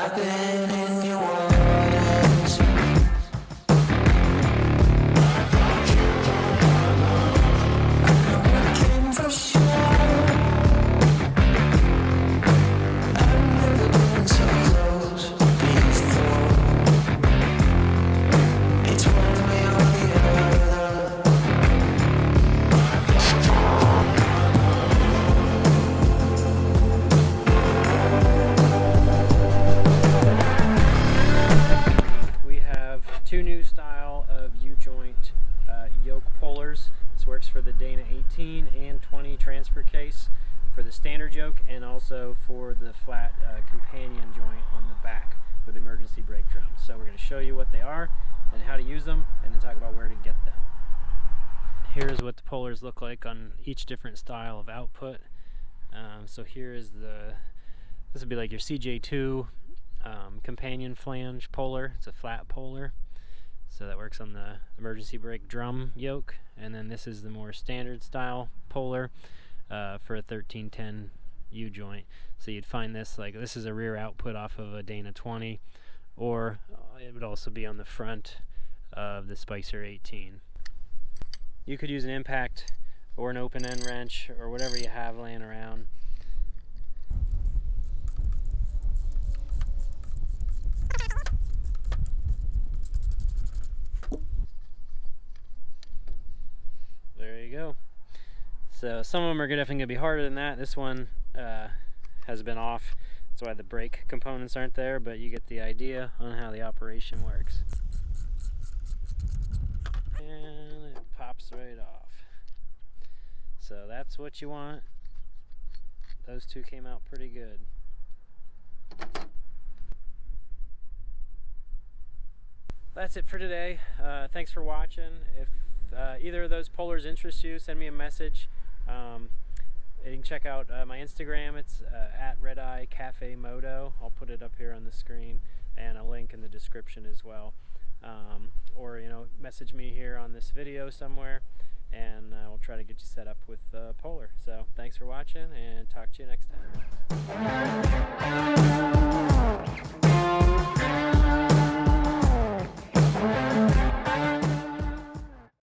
I've been in your waters. I know I came for sure. I've never been so close before. It's one way or the other. We have two new style of U-joint yoke pullers. This works for the Dana 18 and 20 transfer case for the standard yoke, and also for the flat companion joint on the back with emergency brake drum. So we're going to show you what they are and how to use them, and then talk about where to get them. Here's what the pullers look like on each different style of output. So here is this would be like your CJ2 companion flange puller. It's a flat puller, so that works on the emergency brake drum yoke. And then this is the more standard style puller for a 1310 U-joint. So you'd find this, like, this is a rear output off of a Dana 20, or it would also be on the front of the Spicer 18. You could use an impact or an open end wrench or whatever you have laying around. There you go. So some of them are definitely going to be harder than that. This one has been off. That's why the brake components aren't there, but you get the idea on how the operation works. And it pops right off. So that's what you want. Those two came out pretty good. That's it for today. Thanks for watching. If either of those pullers interest you, send me a message. You can check out my Instagram. It's at Redeye Cafe Moto. I'll put it up here on the screen, and a link in the description as well. Or message me here on this video somewhere, and we'll try to get you set up with the puller. So thanks for watching, and talk to you next time.